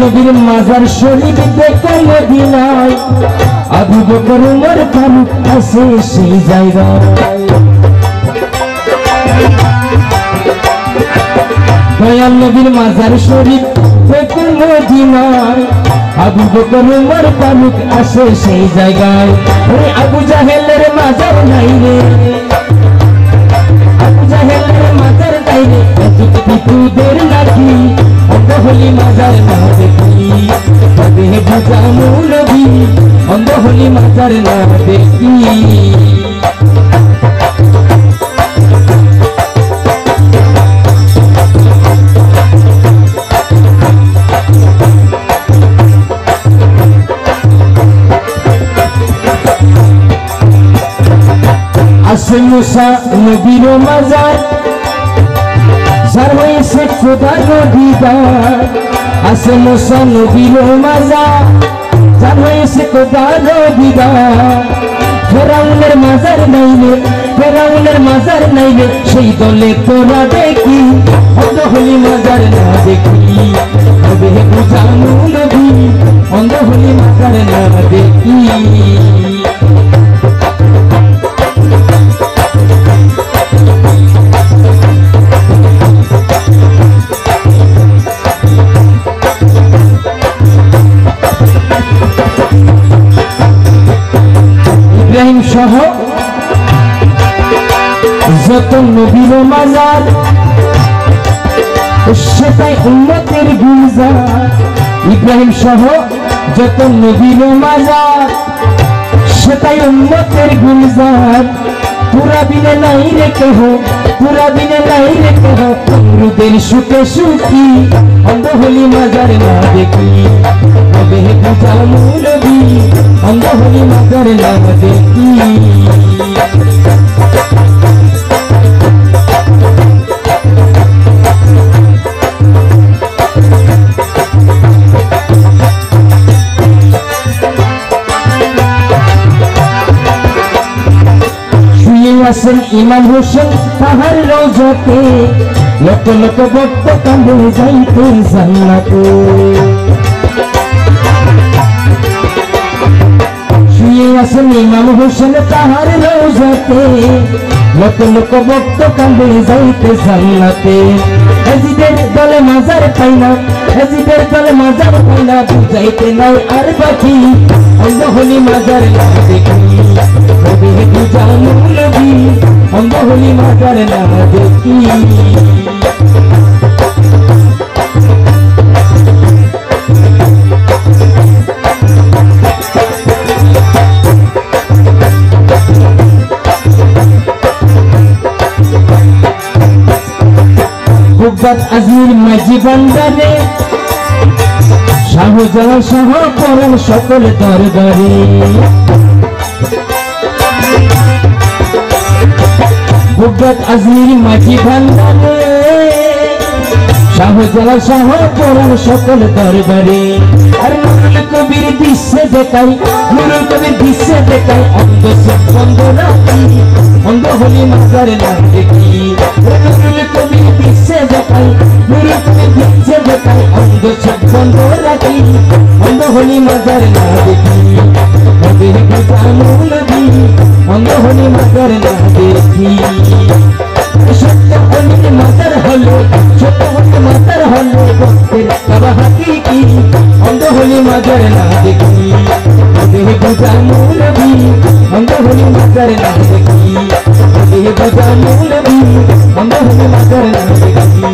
নবীর মাজার শরীফ দেখো মদিনায় আবু বকর ওমর ফারুক আছে সেই জায়গায় দয়াল নবীর মাজার শরীফ দেখো মদিনায় আবু বকর ওমর ফারুক আছে সেই জায়গায় ওরে আবু জাহেলের মাজার নাই রে আবু জাহেলের মাজার নাই রে তোদের নাকি অন্ধ হলি মাজার না দেখি তবে বুঝামু নবী অন্ধ হলি মাজার না দেখি আছে মুসা নবীর মাজার যার হয়েছে খোদা দিদার আছে মুসা নবীর মাজার যার হয়েছে খোদা দিদার ফেরাউনের মাজার নাইলে ফেরাউনের মাজার নাইলে সেই দলে তোরা দেখি অন্ধ হলি মাজার না দেখি তবে বুঝামু নবী অন্ধ হলি মাজার না দেখি ইব্রাহিম সহ যত নবীর মাজার সেটাই উম্মতের গুলজার ইব্রাহিম সহ যত নবীর মাজার সেটাই উম্মতের গুলজার পুরা বিনে নাই রে কেহ পুরা বিনে নাই রে কেহ অমরুদের সুখে সুখী অন্ধ হলি মাজার না দেখি তবে বুঝামু নবী অন্ধ হলি মাজার না দেখি আছেন ইমাম হোসেন তাহার রওজাতে লক্ষ লক্ষ ভক্ত কাঁদে যাইতে জান্নাতে শুয়ে আছেন ইমাম হোসেন তাহার রওজাতে লক্ষ লক্ষ ভক্ত কাঁদে যাইতে জান্নাতে এজিদের দলে মাজার পাই না এজিদের দলে মাজার পাই না বুঝাইতে নাই আর বাকি অন্ধ হলি মাজার না দেখি তবে বুঝামু নবী অন্ধ হলি মাজার না দেখি বুগদাদ আজমির মাঝি বান্দারে শাহজালাল শাহ পরাণ সকল দরবারে বুগদাদ আজমির মাঝি বান্দারে শাহজালাল শাহ পরাণ সকল দরবারে আর নুরুল কবির দৃশ্যে দেখাই নুরুল কবির দৃশ্যে দেখাই অন্ধ চোখ বন্ধ রাখি অন্ধ হলি মাজার না দেখি নুরুল কবির দৃশ্যে দেখাই নুরুল কবির দৃশ্যে দেখাই অন্ধ চোখ বন্ধ রাখি অন্ধ হলি মাজার না দেখি তবে বুঝামু নবী অন্ধ হলি মাজার না দেখি সত্য হলি মাজার হলো সত্য হলি মাজার হলো ভক্তের কাবা হাকিকি অন্ধ হলি মাজার না দেখি তবে বুঝামু নবী অন্ধ হলি মাজার না দেখি তবে বুঝামু নবী অন্ধ হলি মাজার না দেখি